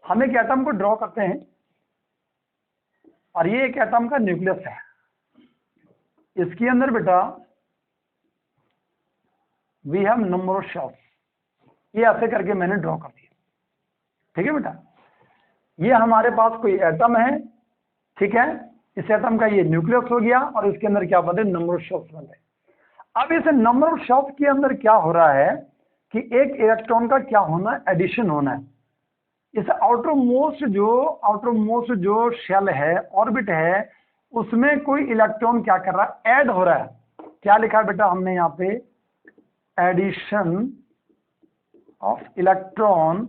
Speaker 1: हम एक एटम को ड्रॉ करते हैं और ये एक एटम का न्यूक्लियस है। इसके अंदर बेटा we have number of shells, ये ऐसे करके मैंने ड्रॉ कर दिया। ठीक है बेटा, ये हमारे पास कोई एटम है, ठीक है, इस एटम का ये न्यूक्लियस हो गया और इसके अंदर क्या बने, नंबर ऑफ शेल्स बन रहे। अब इस नंबर ऑफ शेल्स के अंदर क्या हो रहा है कि एक इलेक्ट्रॉन का क्या होना है, एडिशन होना है। इस आउटरमोस्ट जो शेल है, ऑर्बिट है, उसमें कोई इलेक्ट्रॉन क्या कर रहा है, ऐड हो रहा है। क्या लिखा है बेटा हमने यहाँ पे, addition of electron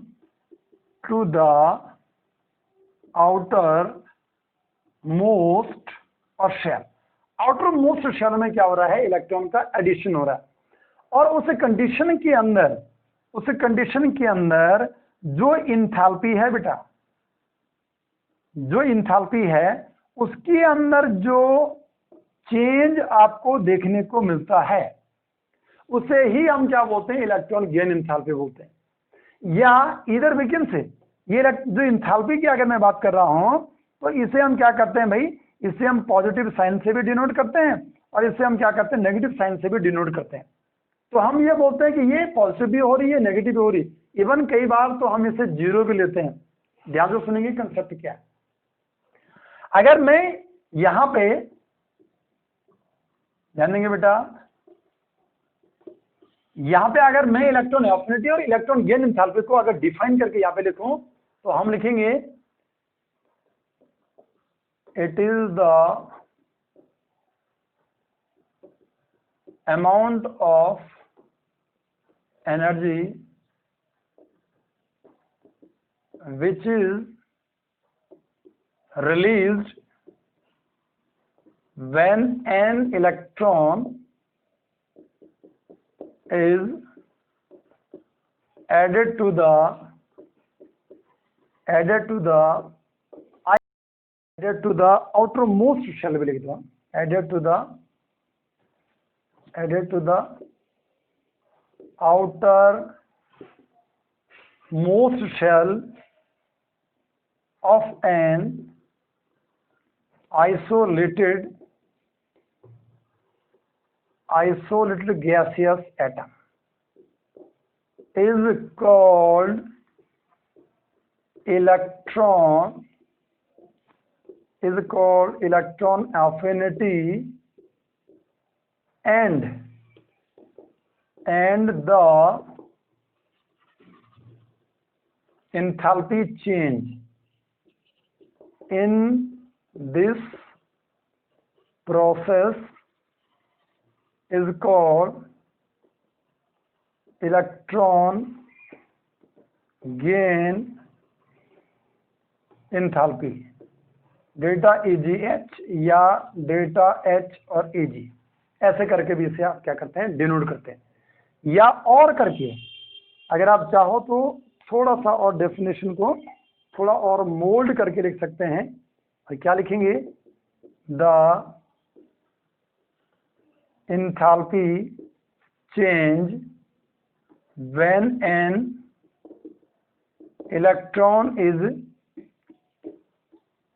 Speaker 1: to the outermost और शेल। आउटर मोस्ट शेल में क्या हो रहा है, इलेक्ट्रॉन का एडिशन हो रहा है। और उस कंडीशन के अंदर जो इंथैल्पी है बेटा, जो इंथैल्पी है उसके अंदर जो चेंज आपको देखने को मिलता है उसे ही हम क्या बोलते हैं, इलेक्ट्रॉन गेन इंथैल्पी बोलते हैं। या इधर वीकेंड से ये जो इंथैल्पी की अगर मैं बात कर रहा हूं तो इसे हम क्या करते हैं भाई, इसे हम पॉजिटिव साइन से भी डिनोट करते हैं और इसे हम क्या करते हैं, नेगेटिव साइन से भी डिनोट करते हैं। तो हम ये बोलते हैं कि ये पॉजिटिव भी हो रही है, नेगेटिव भी हो रही है, इवन कई बार तो हम इसे जीरो भी लेते हैं। ध्यान से सुनेंगे कंसेप्ट क्या है। अगर मैं यहां पे ध्यान देंगे बेटा, यहां पे अगर मैं इलेक्ट्रॉन एफिनिटी और इलेक्ट्रॉन गेन एंथैल्पी को अगर डिफाइन करके यहां पे लिखूं तो हम लिखेंगे it is the amount of energy which is released when an electron is added to the outermost shell भी लिख दो, added to the outermost shell of an isolated gaseous atom is called electron affinity, and the enthalpy change in this process is called electron gain enthalpy, delta EGH या delta H और EG, ऐसे करके भी इसे आप क्या करते हैं, डिनोट करते हैं। या और करके अगर आप चाहो तो थोड़ा सा और डेफिनेशन को थोड़ा और मोल्ड करके लिख सकते हैं। और क्या लिखेंगे, the enthalpy change when an electron is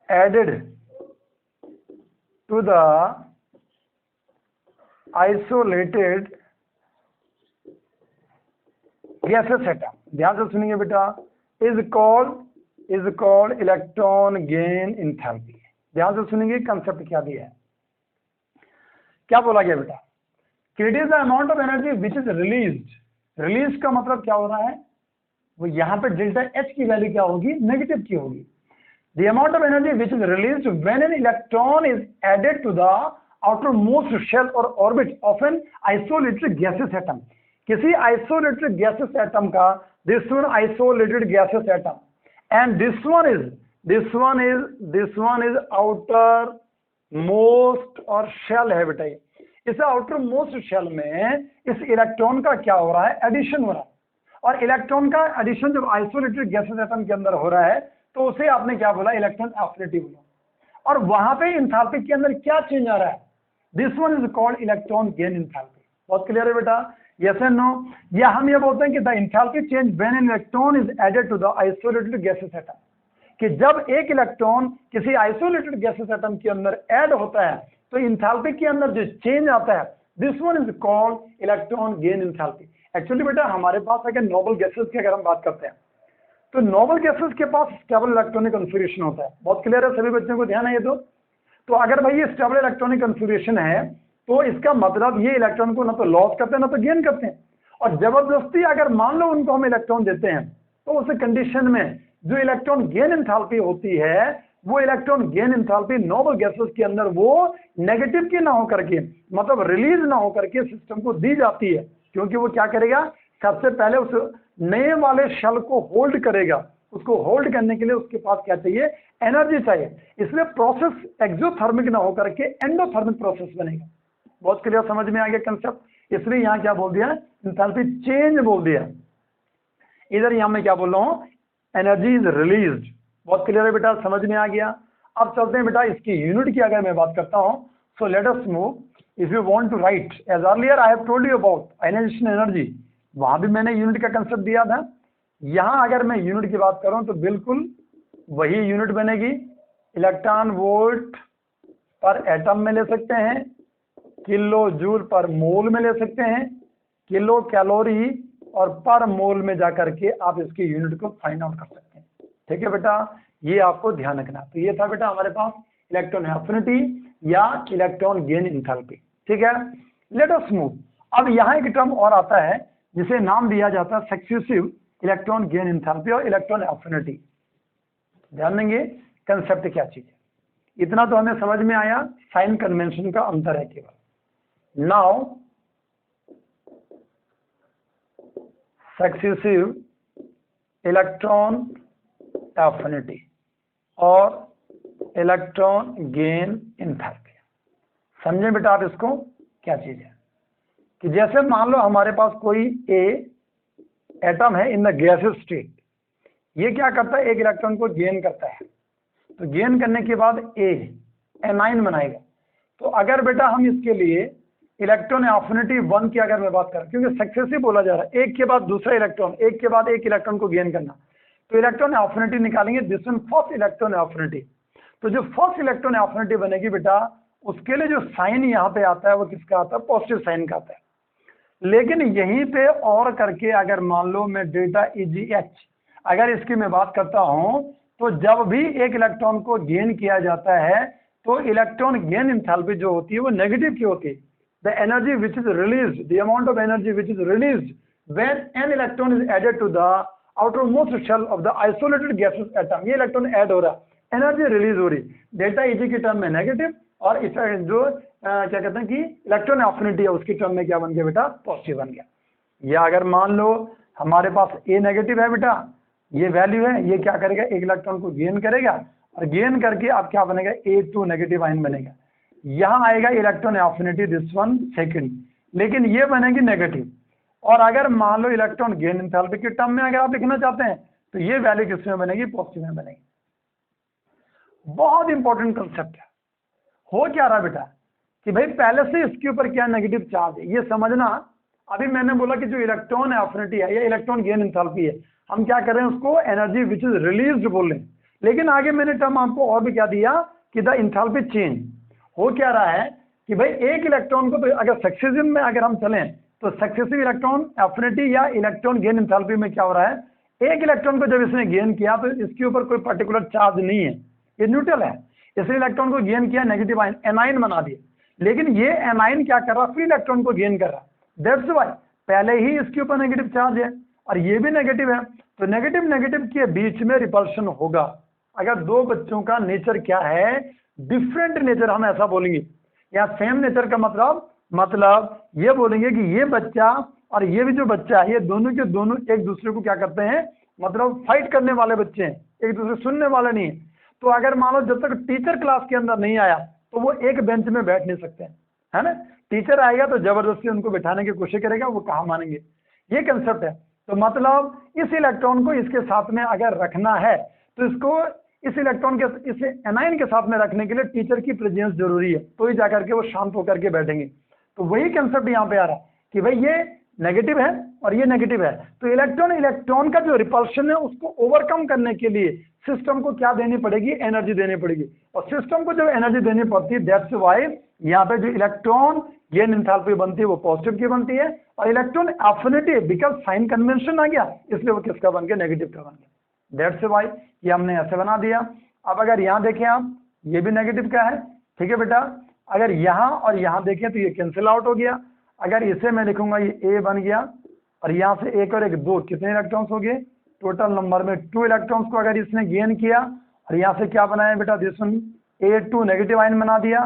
Speaker 1: added to the isolated gases atom, ध्यान से सुनिए बेटा, is called electron gain enthalpy. ध्यान से सुनिए कंसेप्ट क्या दिया है, क्या बोला गया बेटा, कि it is the amount of energy which is released. Release का मतलब क्या हो रहा है, वो यहाँ पे डेल्टा H की वैल्यू क्या होगी, नेगेटिव की होगी। The amount of energy which is released when an electron is added to the outermost shell और orbit of an isolated gases atom. किसी आइसोलेटेड गैसेस एटम का, this one isolated gases atom, and this one is outer most और shell है बेटा। इस outer most shell में इस electron का क्या हो रहा है, एडिशन हो रहा है। और इलेक्ट्रॉन का एडिशन जब आइसोलेटेड गैसेस एटम के अंदर हो रहा है तो उसे आपने क्या बोला, इलेक्ट्रॉन एफिनिटी बोला। और वहां पे इंथैल्पी के अंदर क्या चेंज आ रहा है, this one is called electron gain enthalpy. बहुत क्लियर है बेटा, यस एंड नो। या हम ये बोलते हैं कि the enthalpy change when an electron is added to the isolated gases atom, कि जब एक इलेक्ट्रॉन किसी आइसोलेटेड गैसेस एटम के अंदर ऐड होता है तो इंथैल्पी के अंदर जो चेंज आता है, this one is called electron gain enthalpy. Actually बेटा हमारे पास अगर नोबल गैसेस की अगर हम बात करते हैं तो नोबल गैसेस के पास स्टेबल इलेक्ट्रॉनिक कॉन्फ़िगरेशन होता है। बहुत क्लियर है सभी बच्चों को, ध्यान है ये तो अगर भाई ये स्टेबल इलेक्ट्रॉनिक कॉन्फ़िगरेशन है तो इसका मतलब ये इलेक्ट्रॉन को ना तो लॉस करते हैं ना तो गेन करते हैं। और जबरदस्ती अगर मान लो उनको हम इलेक्ट्रॉन देते हैं तो उस कंडीशन में जो इलेक्ट्रॉन गेन एंथैल्पी होती है वो electron gain enthalpy noble gases के अंदर वो नेगेटिव की ना होकर के, मतलब रिलीज ना होकर के सिस्टम को दी जाती है, क्योंकि वो क्या करेगा, सबसे पहले उस नए वाले शेल को होल्ड करेगा। उसको होल्ड करने के लिए उसके पास क्या चाहिए, एनर्जी चाहिए। इसलिए प्रोसेस एक्सोथर्मिक ना होकर के एंडोथर्मिक प्रोसेस बनेगा। बहुत क्लियर समझ में आ गया कंसेप्ट। इसलिए यहां क्या बोल दिया, एंथैल्पी चेंज बोल दिया। इधर यहां मैं क्या बोल रहा हूं, एनर्जी इज रिलीज्ड। बहुत क्लियर है बेटा, समझ में आ गया। अब चलते हैं बेटा इसकी यूनिट की अगर मैं बात करता हूं, so let us move. If you want to write as earlier I have told you about ionisation energy, वहां भी मैंने यूनिट का कंसेप्ट दिया था। यहां अगर मैं यूनिट की बात करूं तो बिल्कुल वही यूनिट बनेगी, इलेक्ट्रॉन वोल्ट पर एटम में ले सकते हैं, किलो जूल पर मोल में ले सकते हैं, किलो कैलोरी और पर मोल में जाकर के आप इसकी यूनिट को फाइंड आउट कर सकते हैं। ठीक है बेटा, ये आपको ध्यान रखना। तो ये था बेटा हमारे पास इलेक्ट्रॉन एफिनिटी या इलेक्ट्रॉन गेन एंथैल्पी। ठीक है, लेट अस मूव। अब यहाँ एक टर्म और आता है जिसे नाम दिया जाता है सक्सेसिव इलेक्ट्रॉन गेन एंथैल्पी और इलेक्ट्रॉन एफिनिटी। ध्यान देंगे कंसेप्ट क्या चीज है, इतना तो हमें समझ में आया, साइन कन्वेंशन का अंतर है केवल। नाउ सक्सेसिव इलेक्ट्रॉन एफिनिटी और इलेक्ट्रॉन गेन एंथैल्पी, समझे बेटा आप इसको क्या चीज है। कि जैसे मान लो हमारे पास कोई ए एटम है इन द गैसियस स्टेट, ये क्या करता है, एक इलेक्ट्रॉन को गेन करता है। तो गेन करने के बाद ए एनाइन बनाएगा। तो अगर बेटा हम इसके लिए इलेक्ट्रॉन एफिनिटी 1 की अगर मैं बात करूं, क्योंकि सक्सेसिव बोला जा रहा है, एक के बाद दूसरा इलेक्ट्रॉन, एक के बाद एक इलेक्ट्रॉन को गेन करना, तो इलेक्ट्रॉन एफिनिटी निकालेंगे, this one first electron affinity. तो जो फर्स्ट इलेक्ट्रॉन एफिनिटी बनेगी बेटा, उसके लिए जो साइन यहाँ पे आता है वो किसका आता है, पॉजिटिव साइन का आता है। लेकिन यहीं पे और करके अगर मान लो मैं डेल्टा EgH अगर इसकी मैं बात करता हूं, तो जब भी एक इलेक्ट्रॉन को गेन किया जाता है तो इलेक्ट्रॉन गेन एंथैल्पी जो होती है वो नेगेटिव की होती है। The energy which is released, the amount of energy which is released when an electron is added to the outermost shell of the isolated gases atom, ये इलेक्ट्रॉन ऐड हो रहा है, एनर्जी रिलीज हो रही, delta Eg की term में negative, और इस जो क्या कहते हैं कि इलेक्ट्रॉन एफिनिटी है उसकी टर्म में क्या बन गया बेटा, पॉजिटिव बन गया। या अगर मान लो हमारे पास ए नेगेटिव है बेटा, ये वैल्यू है, ये क्या करेगा, एक इलेक्ट्रॉन को गेन करेगा और गेन करके आप क्या बनेगा, A2 नेगेटिव आयन बनेगा। यहाँ आएगा electron affinity this one second, लेकिन ये बनेगी नेगेटिव। और अगर मान लो इलेक्ट्रॉन गेन एंथैल्पी के टर्म में अगर आप लिखना चाहते हैं तो ये वैल्यू किसमें बनेगी, पॉजिटिव में बनेगी। बहुत इंपॉर्टेंट कंसेप्ट है। हो क्या रहा बेटा कि भाई पहले से इसके ऊपर क्या नेगेटिव चार्ज है, ये समझना। अभी मैंने बोला कि जो इलेक्ट्रॉन एफिनिटी है या इलेक्ट्रॉन गेन एंथैल्पी है, हम क्या कर रहे हैं उसको एनर्जी विच इज रिलीज्ड बोल रहे हैं। लेकिन आगे मैंने टर्म आपको और भी क्या दिया कि द एंथैल्पी चेंज। हो क्या रहा है कि भाई एक इलेक्ट्रॉन को, तो अगर सक्सेसिव में अगर हम चलें तो सक्सेसिव इलेक्ट्रॉन एफिनिटी या इलेक्ट्रॉन गेन एंथैल्पी में क्या हो रहा है, एक इलेक्ट्रॉन को जब इसने गेन किया तो इसके ऊपर कोई पर्टिकुलर चार्ज नहीं है, ये न्यूट्रल है। इसने इलेक्ट्रॉन को गेन किया, नेगेटिव आयन एनाइन बना दिया, लेकिन ये एनाइन क्या कर रहा, फ्री इलेक्ट्रॉन को गेन कर रहा। दैट्स व्हाई पहले ही इसके ऊपर नेगेटिव चार्ज है और ये भी नेगेटिव है, तो नेगेटिव नेगेटिव के बीच में रिपल्शन होगा। अगर दो बच्चों का नेचर क्या है, डिफरेंट नेचर, हम ऐसा बोलेंगे। या सेम नेचर का मतलब ये बोलेंगे कि ये बच्चा और ये भी जो बच्चा है, ये दोनों के दोनों एक दूसरे को क्या करते हैं, मतलब फाइट करने वाले बच्चे हैं, एक दूसरे सुनने वाले नहीं है। तो अगर मान लो जब तक टीचर क्लास के अंदर नहीं आया तो वो एक बेंच में बैठ नहीं सकते, है ना। टीचर आएगा तो जबरदस्ती उनको बिठाने की कोशिश करेगा, वो कहाँ मानेंगे। ये कंसेप्ट है। तो मतलब इस इलेक्ट्रॉन को इसके साथ में अगर रखना है तो इसको इस इलेक्ट्रॉन के इस एनाइन के साथ में रखने के लिए टीचर की प्रेजेंस जरूरी है, तो ही जाकर के वो शांत होकर के बैठेंगे। तो वही कंसेप्ट यहाँ पे आ रहा है कि भाई ये नेगेटिव है और ये नेगेटिव है, तो इलेक्ट्रॉन का जो रिपल्शन है उसको ओवरकम करने के लिए सिस्टम को क्या देनी पड़ेगी, एनर्जी देनी पड़ेगी। और सिस्टम को जब एनर्जी देनी पड़ती है, दैट्स व्हाई यहाँ पे जो इलेक्ट्रॉन गेन एंथैल्पी बनती है वो पॉजिटिव की बनती है, और electron affinity because sign convention आ गया इसलिए वो किसका बन गया, नेगेटिव का बन गया। दैट्स वाई ये हमने ऐसे बना दिया। अब अगर यहाँ देखें आप, ये भी नेगेटिव का है, ठीक है बेटा। अगर यहाँ और यहाँ देखें तो ये कैंसिल आउट हो गया। अगर इसे मैं लिखूंगा ये ए बन गया, और यहाँ से एक और एक दो, कितने इलेक्ट्रॉन्स हो गए टोटल नंबर में 2 इलेक्ट्रॉन्स को अगर इसने गेन किया, और यहाँ से क्या बनाया बेटा, this one A2 negative ion बना दिया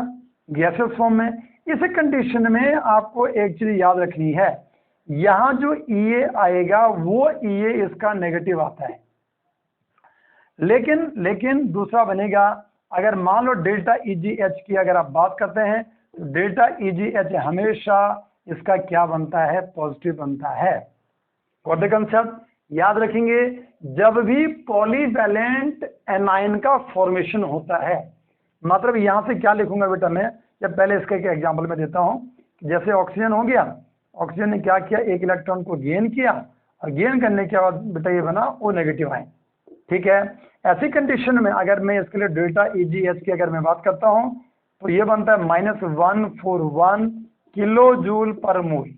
Speaker 1: गैसियस फॉर्म में। इस कंडीशन में आपको एक चीज याद रखनी है, यहाँ जो Ea आएगा वो Ea इसका नेगेटिव आता है, लेकिन दूसरा बनेगा। अगर मान लो डेल्टा EgH की अगर आप बात करते हैं तो डेल्टा EgH हमेशा इसका क्या बनता है, पॉजिटिव बनता है। और द कंसेप्ट याद रखेंगे, जब भी पॉलीवैलेंट एनायन का फॉर्मेशन होता है, मतलब यहां से क्या लिखूंगा बेटा मैं, जब पहले इसका एक एग्जांपल में देता हूं। जैसे ऑक्सीजन हो गया, ऑक्सीजन ने क्या किया, एक इलेक्ट्रॉन को गेन किया, और गेन करने के बाद बेटा ये बना O नेगेटिव आयन, ठीक है। ऐसी कंडीशन में अगर मैं इसके लिए डेल्टा EgH की अगर मैं बात करता हूं तो ये बनता है -141 किलो जूल पर मोल।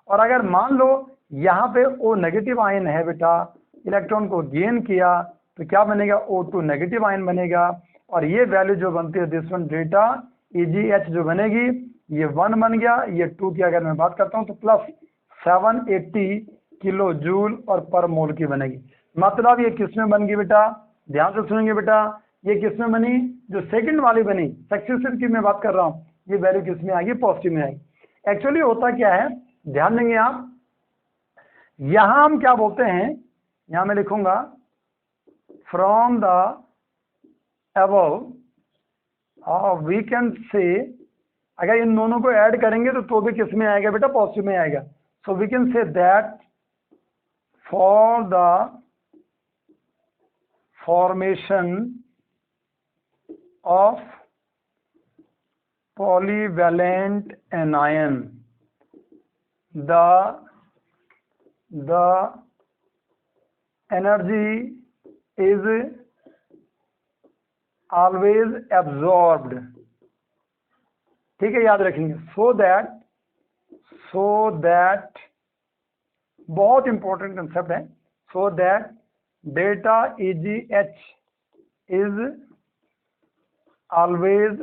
Speaker 1: और अगर मान लो यहाँ पे O नेगेटिव आयन है बेटा, इलेक्ट्रॉन को गेन किया तो क्या बनेगा, O2 नेगेटिव आयन बनेगा। और ये वैल्यू जो बनती है दिस वन डेल्टा EgH जो बनेगी, ये 1 बन गया, ये 2 की अगर मैं बात करता हूँ तो प्लस 780 किलो जूल और पर मोल की बनेगी। मतलब ये किस में बन गई बेटा, ध्यान से सुनेंगे बेटा, ये किस में बनी, जो सेकंड वाली बनी सक्सेसिव की मैं बात कर रहा हूँ, ये वैल्यू किस में आएगी, पॉजिटिव में आएगी। एक्चुअली होता क्या है, ध्यान देंगे आप, यहां हम क्या बोलते हैं, यहां मैं लिखूंगा from the above we can say, अगर इन दोनों को ऐड करेंगे तो भी किस में आएगा बेटा, पॉजिटिव में आएगा। So we can say that for the formation of polyvalent anion, the energy is always absorbed, ठीक है, याद रखेंगे। so that बहुत इंपॉर्टेंट कंसेप्ट है, so that delta EgH is always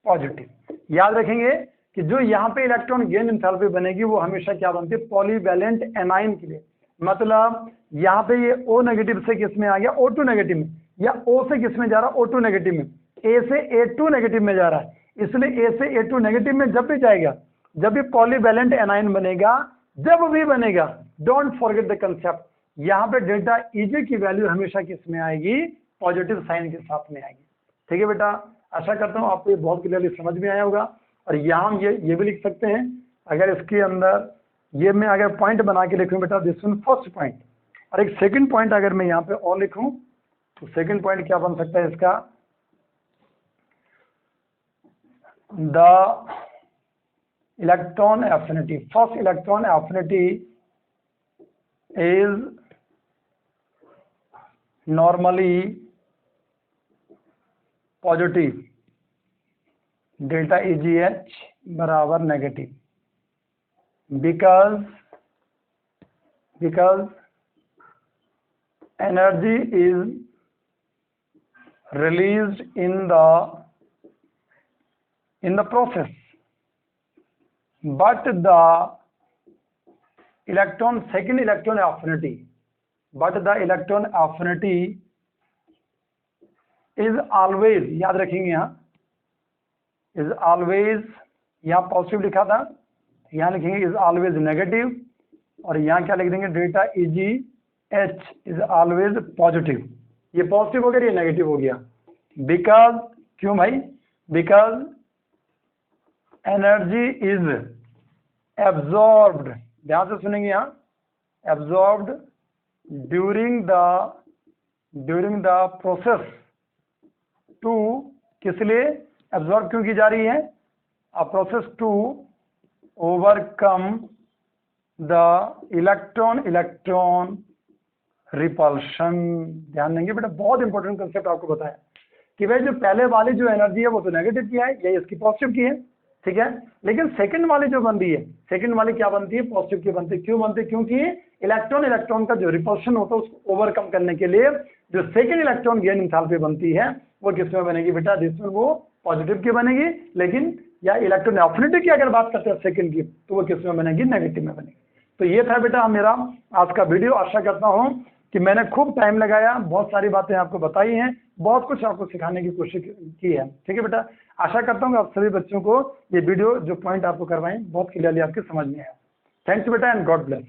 Speaker 1: positive. याद रखेंगे कि जो यहाँ पे इलेक्ट्रॉन गेन एंथैल्पी बनेगी वो हमेशा क्या बनती है, पॉलीवैलेंट एनाइन के लिए। मतलब यहाँ पे ये O नेगेटिव से किस में आ गया, O2 नेगेटिव में, या O से किस में जा रहा, O2 नेगेटिव में, A से A2 नेगेटिव में जा रहा है। इसलिए A से A2 नेगेटिव में जब भी जाएगा, जब भी पॉलीवैलेंट एनाइन बनेगा, जब भी बनेगा, डोंट फॉरगेट द कंसेप्ट, यहाँ पे डेल्टा EG की वैल्यू हमेशा किस में आएगी, पॉजिटिव साइन के साथ में आएगी। ठीक है बेटा, आशा करता हूँ आपको ये बहुत क्लियरली समझ में आया होगा। और यहाँ हम ये भी लिख सकते हैं, अगर इसके अंदर ये मैं अगर पॉइंट बना के लिखूँ बेटा, दिस वन फर्स्ट पॉइंट, और एक सेकंड पॉइंट अगर मैं यहाँ पे और लिखूँ तो सेकंड पॉइंट क्या बन सकता है इसका, the electron affinity, first electron affinity is normally positive, delta EgH बराबर negative, because energy is released in the process, but the second electron affinity is always, याद रखेंगे यहाँ is always, यहाँ पॉजिटिव लिखा था, यहाँ लिखेंगे is always नेगेटिव, और यहाँ क्या लिख देंगे, delta EgH is always positive. ये पॉजिटिव हो गया, ये नेगेटिव हो गया, बिकॉज, क्यों भाई, बिकॉज एनर्जी इज एब्जॉर्ब्ड, ध्यान से सुनेंगे यहाँ, absorbed during the process to, किस लिए एब्जॉर्ब क्यों की जा रही है, a process to overcome the electron repulsion. ध्यान देंगे बेटा, बहुत इंपॉर्टेंट कंसेप्ट आपको बताया कि भाई जो पहले वाली जो एनर्जी है वो तो नेगेटिव की है, या इसकी पॉजिटिव की है, ठीक है, लेकिन सेकंड वाली जो बनती है, सेकंड वाली क्या बनती है, पॉजिटिव की बनती है। क्यों बनती है, क्योंकि इलेक्ट्रॉन इलेक्ट्रॉन का जो रिपल्शन होता है उसको ओवरकम करने के लिए जो सेकेंड इलेक्ट्रॉन गेन इंथैल्पी बनती है वो किस में बनेगी बेटा, जिसमें वो पॉजिटिव की बनेगी, लेकिन या इलेक्ट्रॉन एफिनिटी की अगर बात करते हैं सेकंड की तो वो किस में बनेगी, नेगेटिव में बनेगी। तो ये था बेटा मेरा आज का वीडियो। आशा करता हूँ कि मैंने खूब टाइम लगाया, बहुत सारी बातें आपको बताई हैं, बहुत कुछ आपको सिखाने की कोशिश की है। ठीक है बेटा, आशा करता हूँ आप सभी बच्चों को ये वीडियो जो पॉइंट आपको करवाएं बहुत क्लियरली आपके समझ में आया। थैंक्स बेटा एंड गॉड ब्लेस।